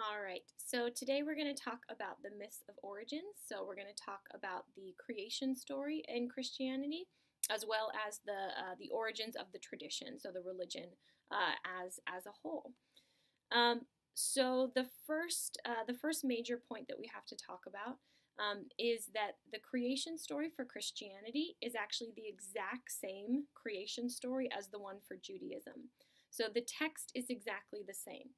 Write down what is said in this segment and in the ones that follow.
All right, so today we're going to talk about the myths of origins. So we're going to talk about the creation story in Christianity, as well as the origins of the tradition, so the religion as a whole. Um, so the first major point that we have to talk about is that the creation story for Christianity is actually the exact same creation story as the one for Judaism. So the text is exactly the same.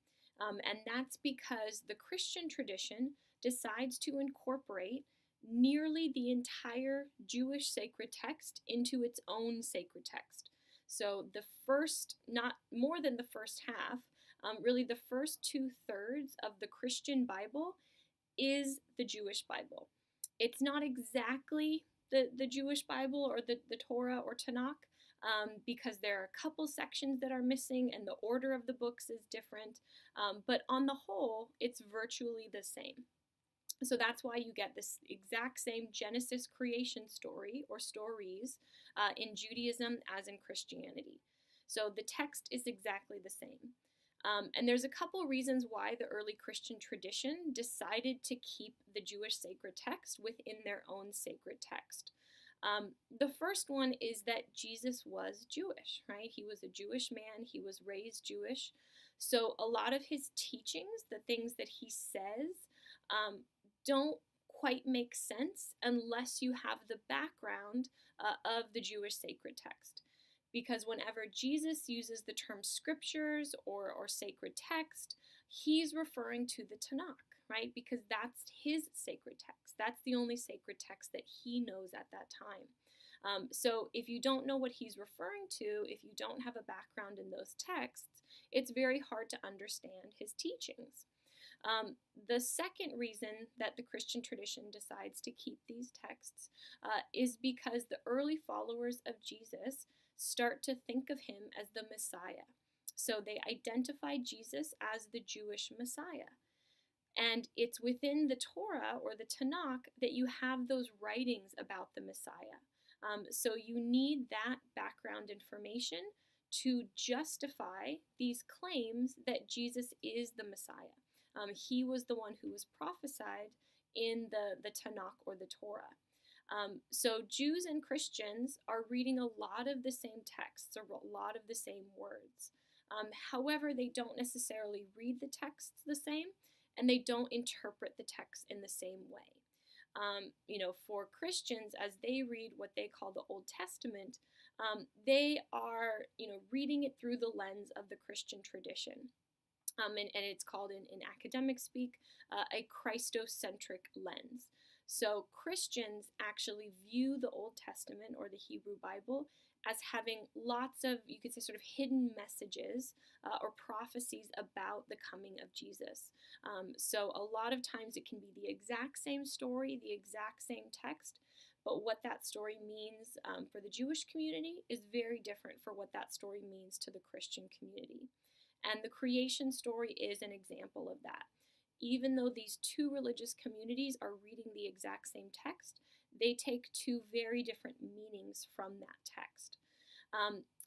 And that's because the Christian tradition decides to incorporate nearly the entire Jewish sacred text into its own sacred text. So the first, not more than the first half, really the first 2/3 of the Christian Bible is the Jewish Bible. It's not exactly the Jewish Bible or the Torah or Tanakh, because there are a couple sections that are missing and the order of the books is different. But on the whole, it's virtually the same. So that's why you get this exact same Genesis creation story or stories in Judaism as in Christianity. So the text is exactly the same. And there's a couple reasons why the early Christian tradition decided to keep the Jewish sacred text within their own sacred text. The first one is that Jesus was Jewish, right? He was a Jewish man, he was raised Jewish. So a lot of his teachings, the things that he says, don't quite make sense unless you have the background of the Jewish sacred text. Because whenever Jesus uses the term scriptures or sacred text, he's referring to the Tanakh, right? Because that's his sacred text. That's the only sacred text that he knows at that time. So if you don't know what he's referring to, if you don't have a background in those texts, it's very hard to understand his teachings. The second reason that the Christian tradition decides to keep these texts is because the early followers of Jesus start to think of him as the Messiah. So they identify Jesus as the Jewish Messiah. And it's within the Torah or the Tanakh that you have those writings about the Messiah. So you need that background information to justify these claims that Jesus is the Messiah. He was the one who was prophesied in the Tanakh or the Torah. So Jews and Christians are reading a lot of the same texts, or a lot of the same words. However, they don't necessarily read the texts the same, and they don't interpret the text in the same way. For Christians, as they read what they call the Old Testament, they are, reading it through the lens of the Christian tradition. And it's called in academic speak a Christocentric lens. So Christians actually view the Old Testament or the Hebrew Bible as having lots of, you could say, sort of hidden messages or prophecies about the coming of Jesus. So a lot of times it can be the exact same story, the exact same text, but what that story means for the Jewish community is very different for what that story means to the Christian community. And the creation story is an example of that. Even though these two religious communities are reading the exact same text, they take two very different meanings from that text.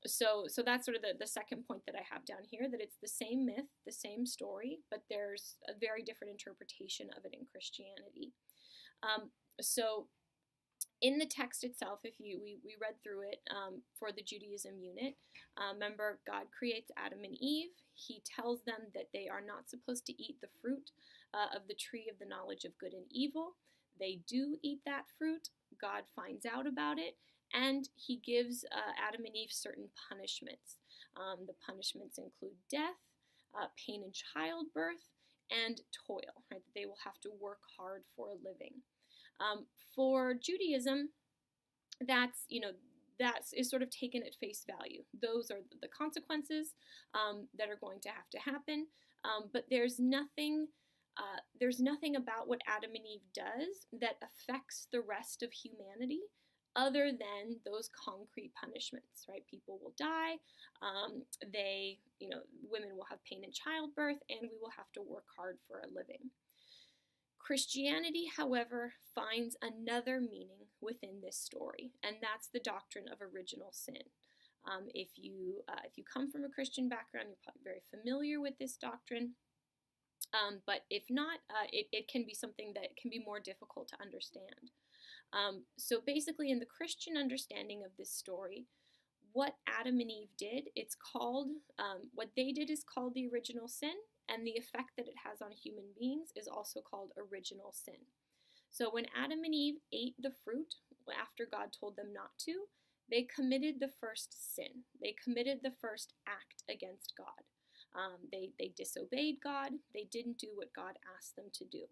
So that's sort of the second point that I have down here, that it's the same myth, the same story, but there's a very different interpretation of it in Christianity. So in the text itself, we read through it for the Judaism unit, remember, God creates Adam and Eve. He tells them that they are not supposed to eat the fruit of the tree of the knowledge of good and evil. They do eat that fruit. God finds out about it, and he gives Adam and Eve certain punishments. The punishments include death, pain in childbirth, and toil, right? They will have to work hard for a living. For Judaism, that is sort of taken at face value. Those are the consequences that are going to happen. But there's nothing about what Adam and Eve does that affects the rest of humanity other than those concrete punishments, right? People will die. Women will have pain in childbirth, and we will have to work hard for a living. Christianity, however, finds another meaning within this story, and that's the doctrine of original sin. If you come from a Christian background, you're probably very familiar with this doctrine. But if not, it can be something that can be more difficult to understand. So basically, in the Christian understanding of this story, what Adam and Eve did, it's called, what they did is called the original sin, and the effect that it has on human beings is also called original sin. So when Adam and Eve ate the fruit after God told them not to, they committed the first sin. They committed the first act against God. They disobeyed God. They didn't do what God asked them to do.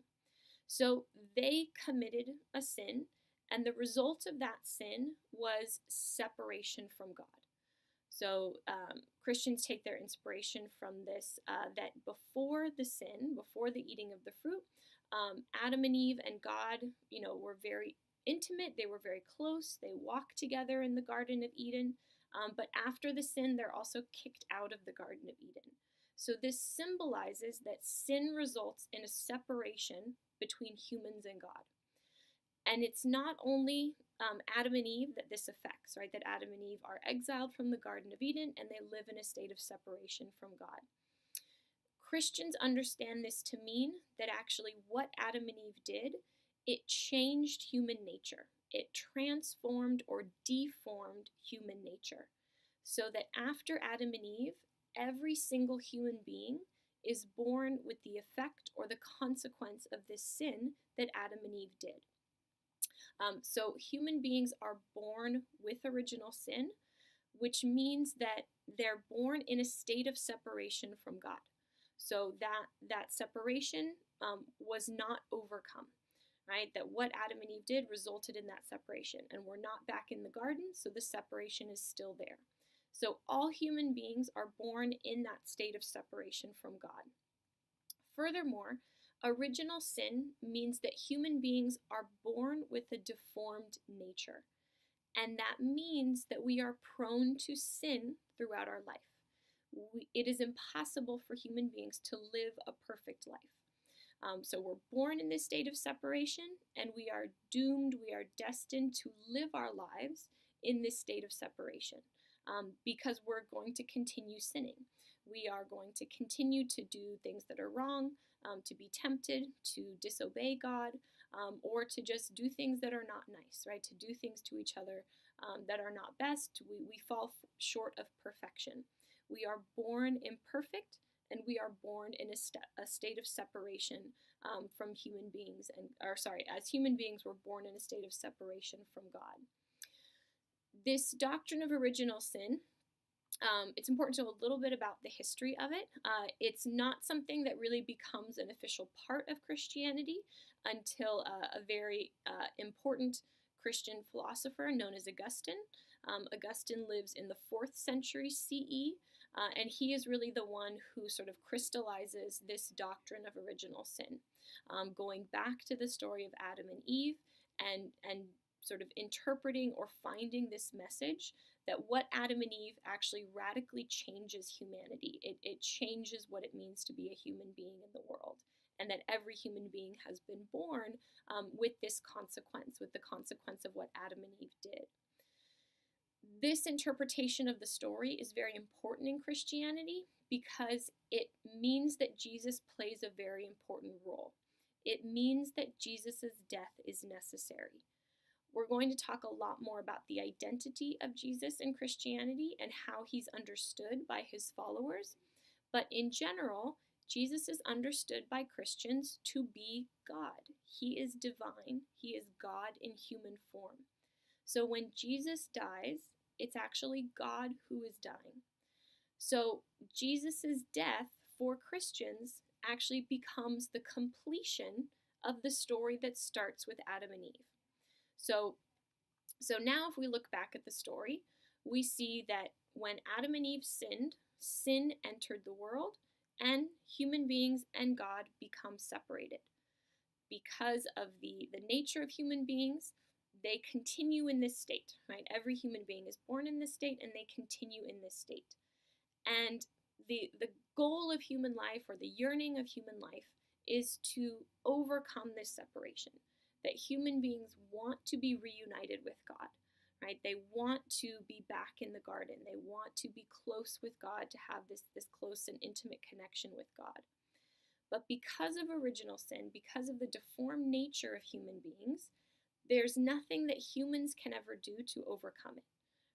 So they committed a sin, and the result of that sin was separation from God. So Christians take their inspiration from this, that before the sin, before the eating of the fruit, Adam and Eve and God, were very intimate. They were very close. They walked together in the Garden of Eden. But after the sin, they're also kicked out of the Garden of Eden. So this symbolizes that sin results in a separation between humans and God. And it's not only Adam and Eve that this affects, right? That Adam and Eve are exiled from the Garden of Eden and they live in a state of separation from God. Christians understand this to mean that actually what Adam and Eve did, it changed human nature. It transformed or deformed human nature. So that after Adam and Eve, every single human being is born with the effect or the consequence of this sin that Adam and Eve did. So human beings are born with original sin, which means that they're born in a state of separation from God. So that separation was not overcome, right? That what Adam and Eve did resulted in that separation, and we're not back in the garden, so the separation is still there. So all human beings are born in that state of separation from God. Furthermore, original sin means that human beings are born with a deformed nature. And that means that we are prone to sin throughout our life. It is impossible for human beings to live a perfect life. So we're born in this state of separation, and we are doomed, we are destined to live our lives in this state of separation because we're going to continue sinning. We are going to continue to do things that are wrong, to be tempted, to disobey God, or to just do things that are not nice, right? To do things to each other that are not best. We fall short of perfection. We are born imperfect, and we are born in a state of separation from human beings. As human beings, we're born in a state of separation from God. This doctrine of original sin, it's important to know a little bit about the history of it. It's not something that really becomes an official part of Christianity until a very important Christian philosopher known as Augustine. Augustine lives in the 4th century CE, and he is really the one who sort of crystallizes this doctrine of original sin, going back to the story of Adam and Eve and sort of interpreting or finding this message that what Adam and Eve actually radically changes humanity. It changes what it means to be a human being in the world, and that every human being has been born with this consequence, with the consequence of what Adam and Eve did. This interpretation of the story is very important in Christianity because it means that Jesus plays a very important role. It means that Jesus' death is necessary. We're going to talk a lot more about the identity of Jesus in Christianity and how he's understood by his followers. But in general, Jesus is understood by Christians to be God. He is divine. He is God in human form. So when Jesus dies, it's actually God who is dying. So Jesus' death for Christians actually becomes the completion of the story that starts with Adam and Eve. So now if we look back at the story, we see that when Adam and Eve sinned, sin entered the world, and human beings and God become separated. Because of the nature of human beings, they continue in this state, right? Every human being is born in this state, and they continue in this state. And the goal of human life, or the yearning of human life, is to overcome this separation. That human beings want to be reunited with God, right? They want to be back in the garden. They want to be close with God, to have this close and intimate connection with God. But because of original sin, because of the deformed nature of human beings, there's nothing that humans can ever do to overcome it.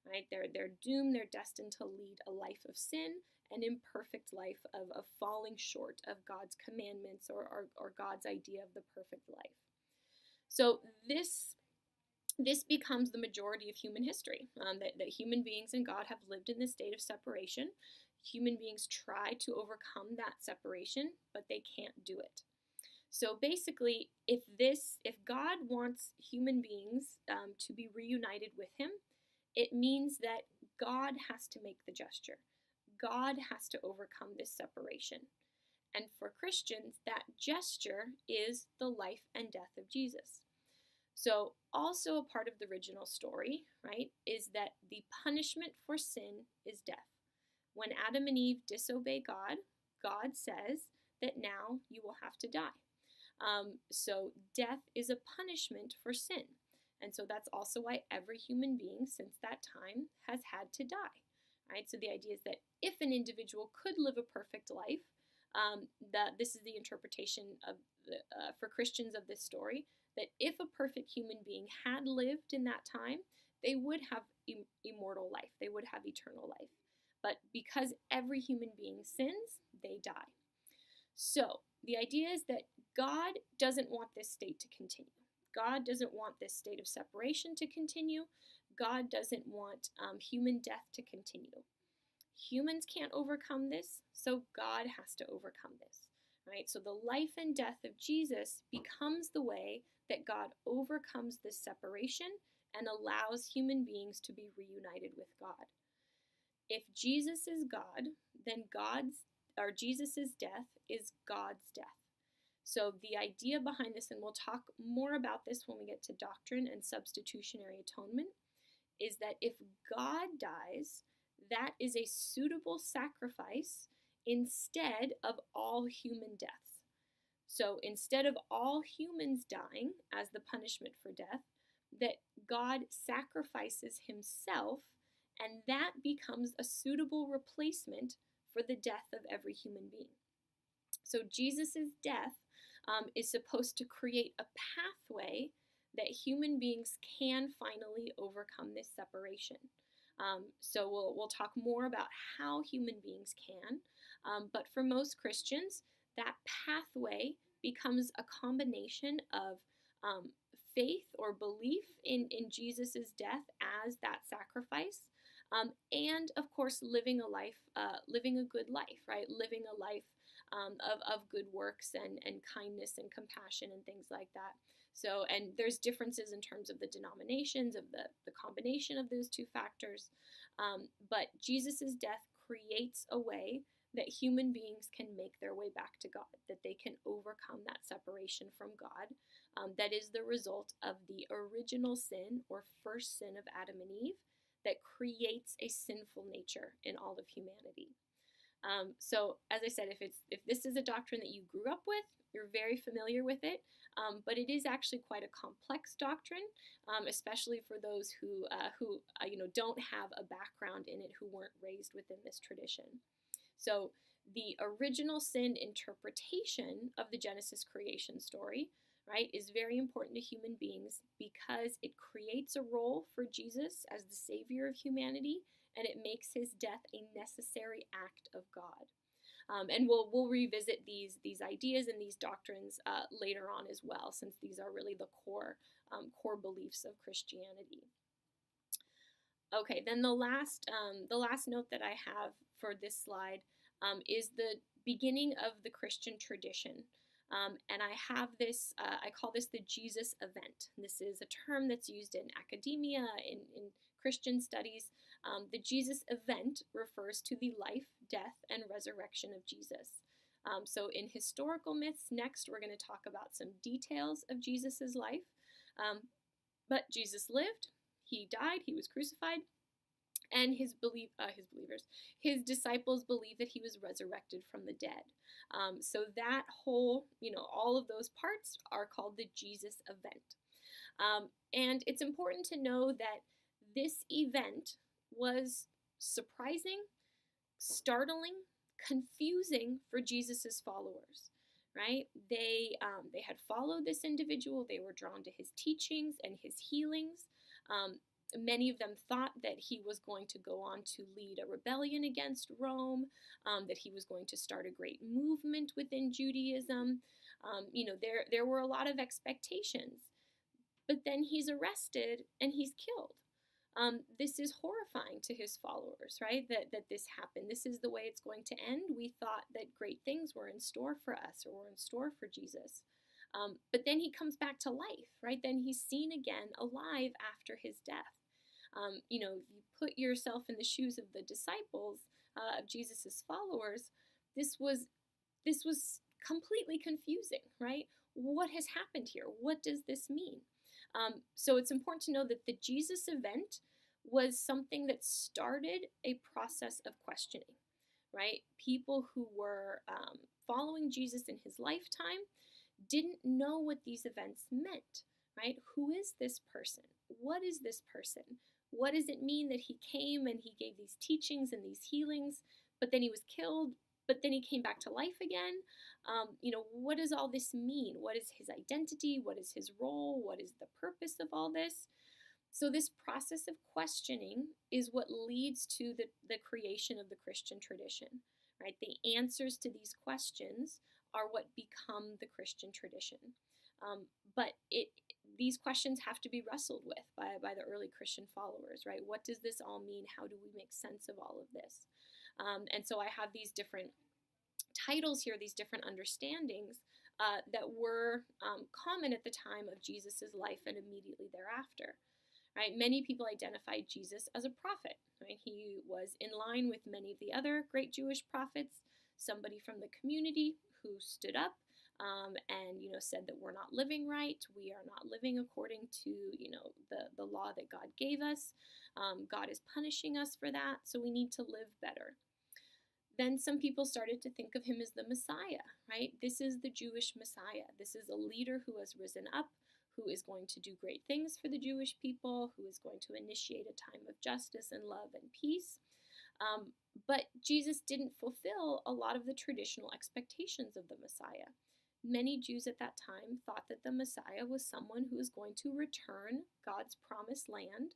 Right? They're doomed, they're destined to lead a life of sin, an imperfect life of falling short of God's commandments or God's idea of the perfect life. So this becomes the majority of human history, that human beings and God have lived in this state of separation. Human beings try to overcome that separation, but they can't do it. So basically, if God wants human beings to be reunited with him, it means that God has to make the gesture. God has to overcome this separation. And for Christians, that gesture is the life and death of Jesus. So also a part of the original story, right, is that the punishment for sin is death. When Adam and Eve disobey God, God says that now you will have to die. So death is a punishment for sin. And so that's also why every human being since that time has had to die, right? So the idea is that if an individual could live a perfect life, that this is the interpretation of for Christians of this story, that if a perfect human being had lived in that time, they would have immortal life. They would have eternal life. But because every human being sins, they die. So the idea is that God doesn't want this state to continue. God doesn't want this state of separation to continue. God doesn't want human death to continue. Humans can't overcome this, so God has to overcome this, right? So the life and death of Jesus becomes the way that God overcomes this separation and allows human beings to be reunited with God. If Jesus is God, then Jesus' death is God's death. So the idea behind this, and we'll talk more about this when we get to doctrine and substitutionary atonement, is that if God dies, that is a suitable sacrifice instead of all human deaths. So instead of all humans dying as the punishment for death, that God sacrifices himself, and that becomes a suitable replacement for the death of every human being. So Jesus' death is supposed to create a pathway that human beings can finally overcome this separation. So we'll talk more about how human beings can, but for most Christians, that pathway becomes a combination of faith or belief in Jesus' death as that sacrifice, and of course living a good life, right? Living a life of good works and kindness and compassion and things like that. So, and there's differences in terms of the denominations of the combination of those two factors, but Jesus' death creates a way that human beings can make their way back to God, that they can overcome that separation from God. That is the result of the original sin or first sin of Adam and Eve that creates a sinful nature in all of humanity. So as I said, if this is a doctrine that you grew up with, you're very familiar with it, but it is actually quite a complex doctrine, especially for those who don't have a background in it, who weren't raised within this tradition. So the original sin interpretation of the Genesis creation story, right, is very important to human beings because it creates a role for Jesus as the Savior of humanity, and it makes his death a necessary act of God. And we'll revisit these ideas and these doctrines later on as well, since these are really the core beliefs of Christianity. Okay, then the last note that I have for this slide is the beginning of the Christian tradition. And I have this, I call this the Jesus event. This is a term that's used in academia, in Christian studies. The Jesus event refers to the life, death, and resurrection of Jesus. So in historical myths, next we're going to talk about some details of Jesus' life. But Jesus lived, he died, he was crucified, and his disciples believe that he was resurrected from the dead. So that whole, all of those parts are called the Jesus event. And it's important to know that this event was surprising, startling, confusing for Jesus' followers, right? They had followed this individual. They were drawn to his teachings and his healings. Many of them thought that he was going to go on to lead a rebellion against Rome, that he was going to start a great movement within Judaism. There were a lot of expectations. But then he's arrested and he's killed. This is horrifying to his followers, right? That this happened. This is the way it's going to end. We thought that great things were in store for us, or were in store for Jesus. But then he comes back to life, right? Then he's seen again alive after his death. If you put yourself in the shoes of the disciples, of Jesus's followers, this was completely confusing, right? What has happened here? What does this mean? So it's important to know that the Jesus event was something that started a process of questioning, right? People who were following Jesus in his lifetime didn't know what these events meant, right? Who is this person? What is this person? What does it mean that he came and he gave these teachings and these healings, but then he was killed, but then he came back to life again? What does all this mean? What is his identity? What is his role? What is the purpose of all this? So this process of questioning is what leads to the creation of the Christian tradition, right? The answers to these questions are what become the Christian tradition. But these questions have to be wrestled with by the early Christian followers, right? What does this all mean? How do we make sense of all of this? And so I have these different titles here, these different understandings that were common at the time of Jesus's life and immediately thereafter. Right? Many people identified Jesus as a prophet. Right? He was in line with many of the other great Jewish prophets, somebody from the community who stood up and said that we're not living right. We are not living according to the law that God gave us. God is punishing us for that, so we need to live better. Then some people started to think of him as the Messiah, right? This is the Jewish Messiah. This is a leader who has risen up, who is going to do great things for the Jewish people, who is going to initiate a time of justice and love and peace. But Jesus didn't fulfill a lot of the traditional expectations of the Messiah. Many Jews at that time thought that the Messiah was someone who was going to return God's promised land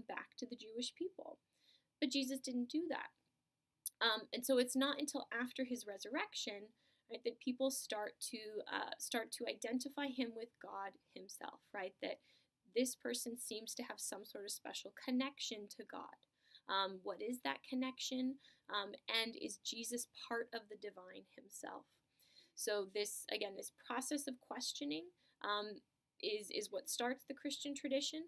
back to the Jewish people. But Jesus didn't do that. And so it's not until after his resurrection, right, that people start to identify him with God himself, right? That this person seems to have some sort of special connection to God. What is that connection? And is Jesus part of the divine himself? So this process of questioning is what starts the Christian tradition.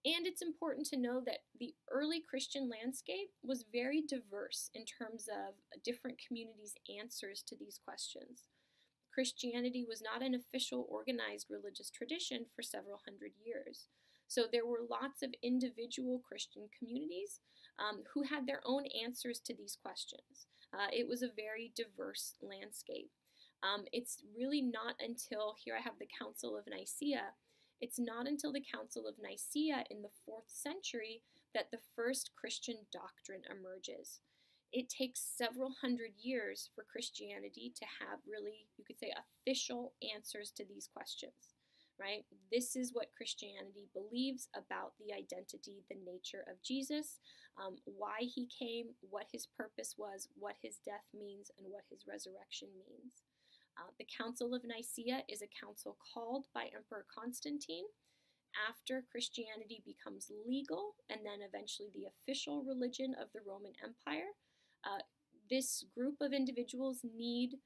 And it's important to know that the early Christian landscape was very diverse in terms of different communities' answers to these questions. Christianity was not an official organized religious tradition for several hundred years. So there were lots of individual Christian communities who had their own answers to these questions. It was a very diverse landscape. It's really not until, here I have the Council of Nicaea, it's not until the Council of Nicaea in the 4th century that the first Christian doctrine emerges. It takes several hundred years for Christianity to have really, you could say, official answers to these questions, right? This is what Christianity believes about the identity, the nature of Jesus, why he came, what his purpose was, what his death means, and what his resurrection means. The Council of Nicaea is a council called by Emperor Constantine after Christianity becomes legal and then eventually the official religion of the Roman Empire. This group of individuals need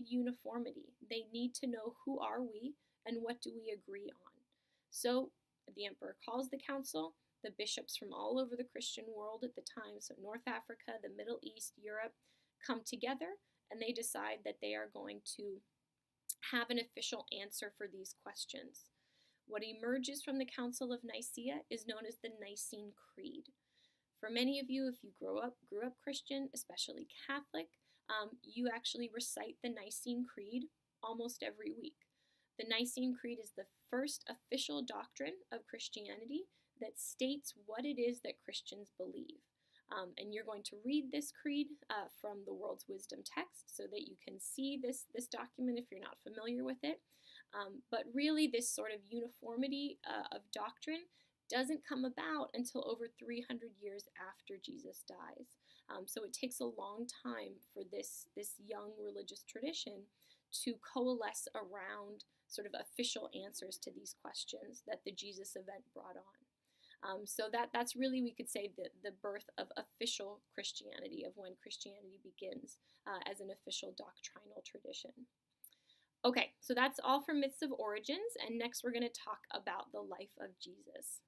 uniformity. They need to know who are we and what do we agree on. So the emperor calls the council. The bishops from all over the Christian world at the time, so North Africa, the Middle East, Europe, come together and they decide that they are going to have an official answer for these questions. What emerges from the Council of Nicaea is known as the Nicene Creed. For many of you, if you grew up Christian, especially Catholic, you actually recite the Nicene Creed almost every week. The Nicene Creed is the first official doctrine of Christianity that states what it is that Christians believe. And you're going to read this creed from the World's Wisdom text so that you can see this document if you're not familiar with it. But really, this sort of uniformity of doctrine doesn't come about until over 300 years after Jesus dies. So it takes a long time for this young religious tradition to coalesce around sort of official answers to these questions that the Jesus event brought on. So that's really, we could say, the birth of official Christianity, of when Christianity begins as an official doctrinal tradition. Okay, so that's all for myths of origins, and next we're going to talk about the life of Jesus.